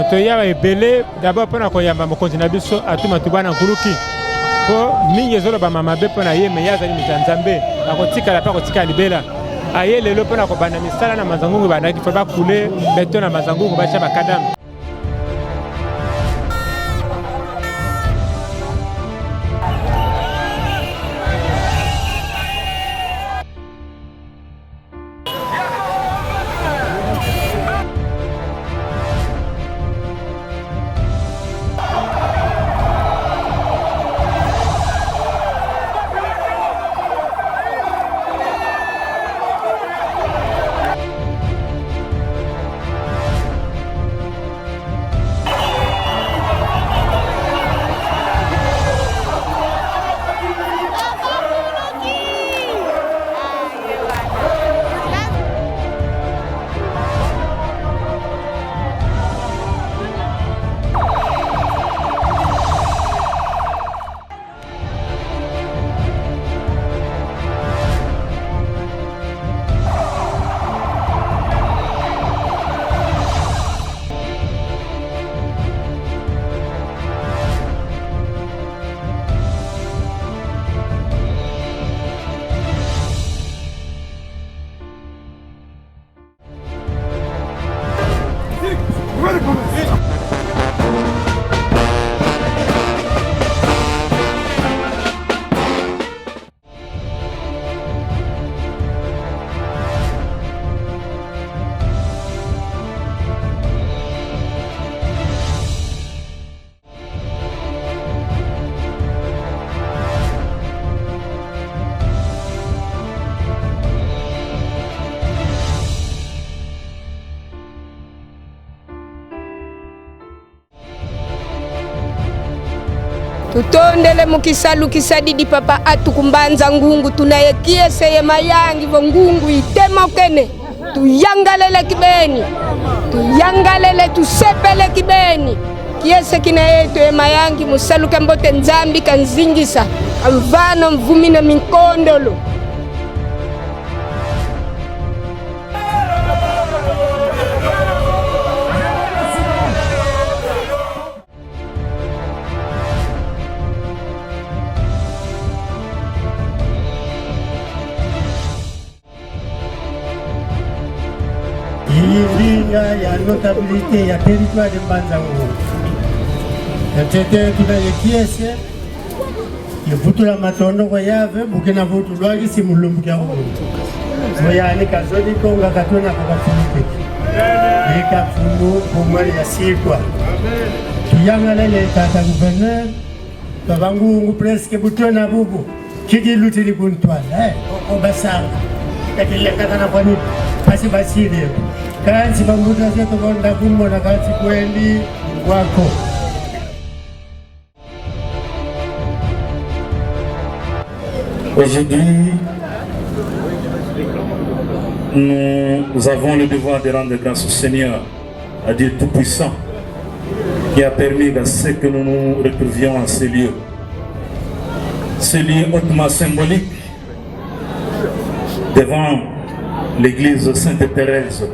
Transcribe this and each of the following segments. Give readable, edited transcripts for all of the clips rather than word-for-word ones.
toya ebele d'abord pona koyamba mokonzi na biso atuma tubana nkuluki po mingi ezoloba mama be pona ye me yazali mitanzambe akotikala pa kotika libela aye lelo pona kobanda misala na mazangungu bandaki fa bakule beton na mazangungu bacha bakadamu. Tutondele mukisalu kisadidi papa atukumbanza ngungu tunayekie seye mayangi vo ngungu itema kene tuyangalele kibeni tuyangalele tusepele kibeni kiese kina yetu e mayangi musalu kembote nzambi kanzingisa amvano mvumi na minkondolo. Ligne ya notabilité ya territoire de Mbanza-Ngungu. Tete tunayekiese yevutula matondo kwa yave bukena vutu lwagi si mulumbu kya umuntu. Moyani kazodi konga katona kwa kafumike. Eka fumu kumwari ya sikwa. Tuyanga lele tata gouverneur Babangungu presque butona bubu. Kiki lutili kuntwala obasanga. Takile katana kwa nipi. Pasi basile. Kansi bambuta zetu konda kumbo na kansi kwendi wako. Aujourd'hui, nous avons le devoir de rendre grâce au Seigneur, à Dieu Tout-Puissant, qui a permis à ce que nous nous retrouvions en ces lieux. Ces lieux hautement symboliques devant l'église Sainte-Thérèse.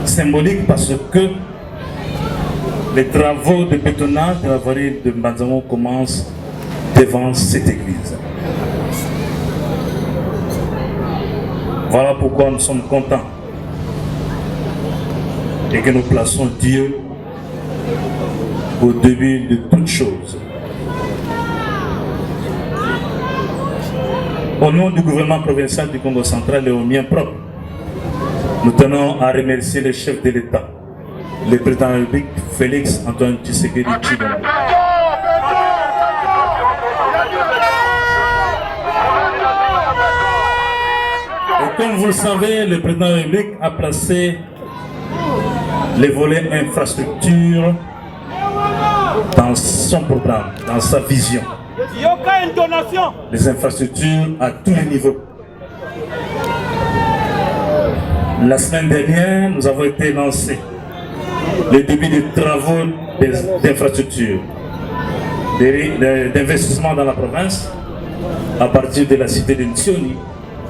Symbolique parce que les travaux de bétonnage de la vallée de Mbanza-Ngungu commencent devant cette église. Voilà pourquoi nous sommes contents et que nous plaçons Dieu au début de toutes choses. Au nom du gouvernement provincial du Congo central et au mien propre, nous tenons à remercier le chef de l'État, le président de la République, Félix Antoine Tshisekedi Tshilombo. Et comme vous le savez, le président de la République a placé les volets infrastructure dans son programme, dans sa vision. Les infrastructures à tous les niveaux. La semaine dernière, nous avons été lancés le début des travaux d'infrastructures, d'investissement dans la province, à partir de la cité de Ntioni,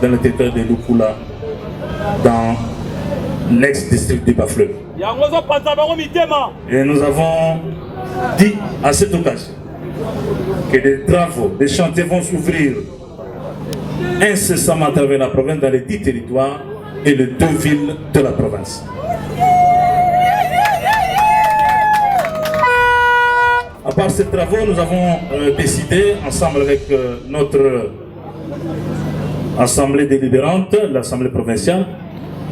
dans le territoire de Lukula, dans l'ex-district du Bas-Fleuve. Et nous avons dit à cette occasion que des travaux, des chantiers vont s'ouvrir incessamment à travers la province dans les 10 territoires et les 2 villes de la province. À part ces travaux, nous avons décidé, ensemble avec notre assemblée délibérante, l'assemblée provinciale,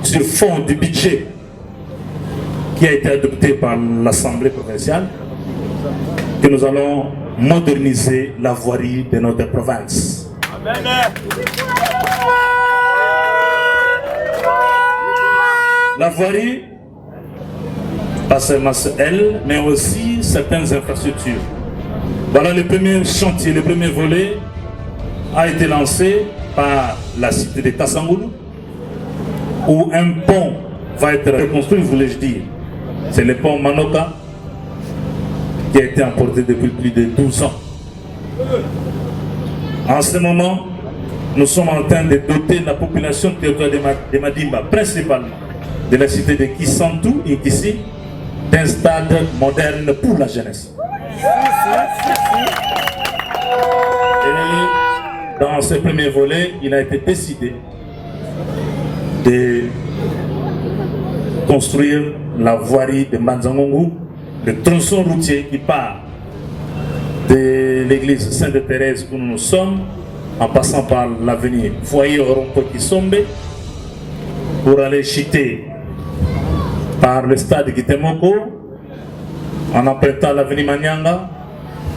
sur fond du budget qui a été adopté par l'assemblée provinciale, que nous allons moderniser la voirie de notre province. Amen. La voirie, pas seulement elle, mais aussi certaines infrastructures. Voilà le premier chantier, le premier volet a été lancé par la cité de Kassangoulou, où un pont va être reconstruit, voulais-je dire. C'est le pont Manoka, qui a été emporté depuis plus de 12 ans. En ce moment, nous sommes en train de doter la population territoriale de Madimba, principalement de la cité de Kisantou, ici, d'un stade moderne pour la jeunesse. Et dans ce premier volet, il a été décidé de construire la voirie de Manzangongu, le tronçon routier qui part de l'église Sainte-Thérèse où nous sommes, en passant par l'avenue Foyer Rompo-Kisombe, pour aller chiter par le stade Gitemoko, en empruntant l'avenue Manyanga,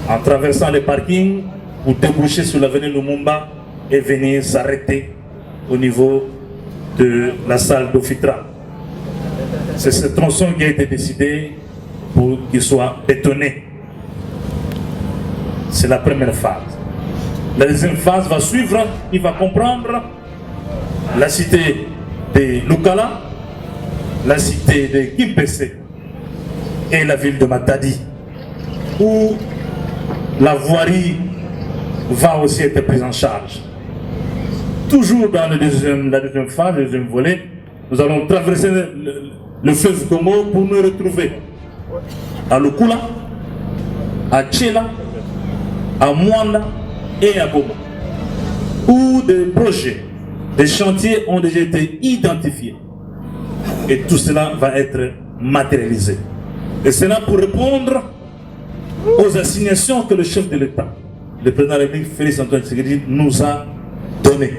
en traversant les parkings, pour déboucher sur l'avenue Lumumba et venir s'arrêter au niveau de la salle d'Ofitra. C'est ce tronçon qui a été décidé pour qu'il soit bétonné. C'est la première phase. La deuxième phase va suivre, il va comprendre la cité de Lukala, la cité de Kimpese et la ville de Matadi, où la voirie va aussi être prise en charge. Toujours dans la deuxième phase, le deuxième volet, nous allons traverser le fleuve Congo pour nous retrouver à Lukula, à Tchela, à Mwanda et à Goma, où des projets, des chantiers ont déjà été identifiés. Et tout cela va être matérialisé. Et c'est là pour répondre aux assignations que le chef de l'État, le président de la République, Félix Antoine Tshisekedi, nous a données.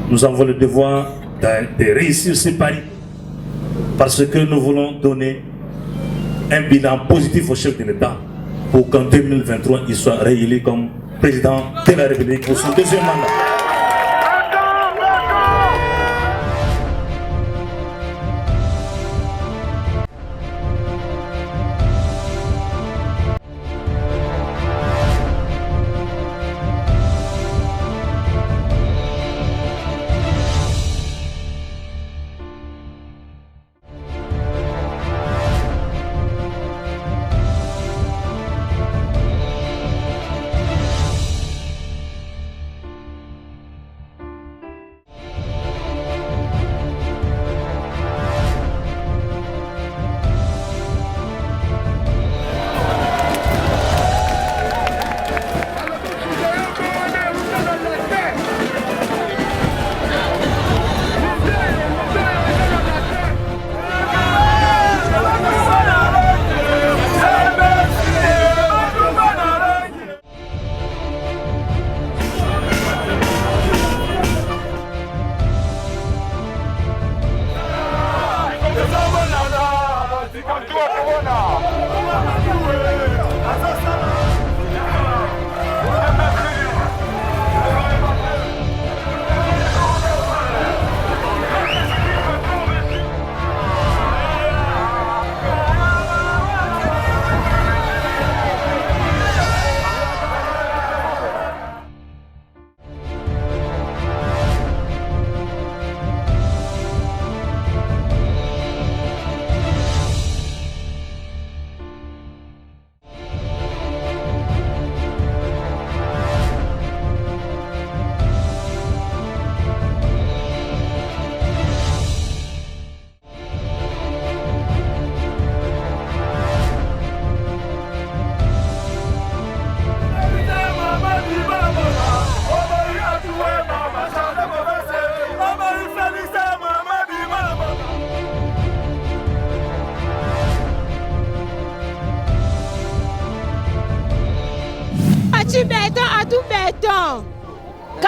Nous avons le devoir de réussir ces paris parce que nous voulons donner un bilan positif au chef de l'État pour qu'en 2023, il soit réélu comme président de la République pour son deuxième mandat.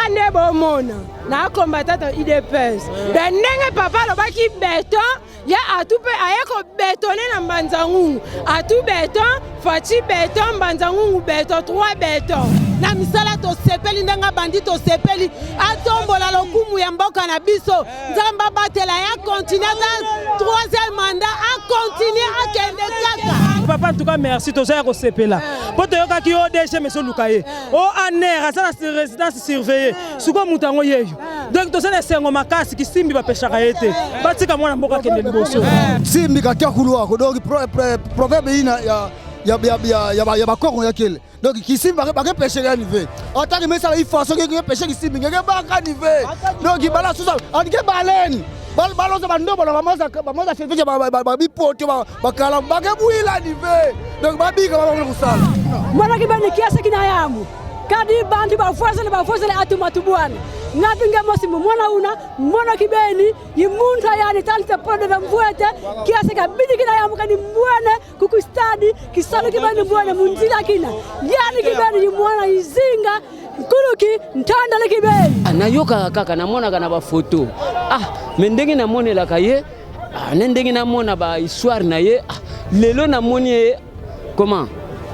ane bomona na combattant IDPS ndenge papa lobaki béton ya atupe ayeko bétonner na Mbanza-Ngungu atu béton Fachi béton Mbanza-Ngungu béton 3 béton na misala to sepeli ndanga bandi to sepeli atombola lokumu ya mboka na biso nzamba batela ya continuer dans 3e mandat a continuer a kende kaka. Papa, en tout cas, merci. Tout ça, c'est là. Pour te dire qu'il y a des gens qui sont là. Oh, aner, ça c'est résidence surveillée. Souvent, nous avons eu. Donc, tout ça, c'est un macasse qui simbi va pêcher à été. Parce que moi, je n'ai pas de négociation. Simbi, quand tu as couru, donc, proverbe, il y a pas quoi qu'il. Donc, qui simbi va pêcher à niveau. En tant que ça, il faut que pêcher qui simbi, il y a pas à niveau. Donc, il balance tout ça. On dit baleine. Balance bando bala mamoza service ba bipoto ba kala ba kebuila nive donc ba bika ba kusala mwana kibani kiasi kinayamu kadi bandi ba force atuma tubwana ngapinga mosi mwana kibeni yimunta yani talita pode na mvuete kiasi kabidi kinayamu kani mwana kukustadi kisalo kibani mwana munzila kina yani kibeni mwana izinga Kuluki ntanda le kibeni anayoka kaka namona kana ba photo mendenge namone la kaye ndenge namona ba histoire na ye lelo namoni comment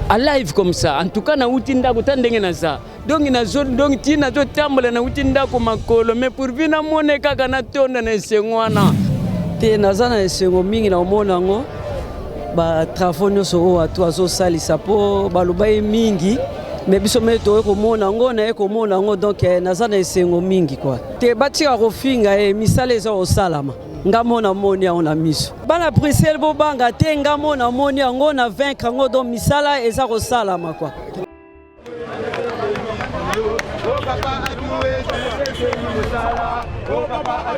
à live comme ça en tout cas na utinda ko tandenge na ça donc na zone donc tina to tambala na utinda ko makolo mais pour vina mone kaka na tonda na sengwana te nazana sengo mingi na omona ngo ba trafonyo so atu azo salisa po balubai mingi mais biso meto ko mona ngo na ko mona ngo donc nazana esengo mingi quoi te batika ko finga misale za o salama ngamona moni ya ona miso bana prisel bo banga te ngamona moni ya ngo na vaincre ngo donc misala eza ko salama quoi Oh papa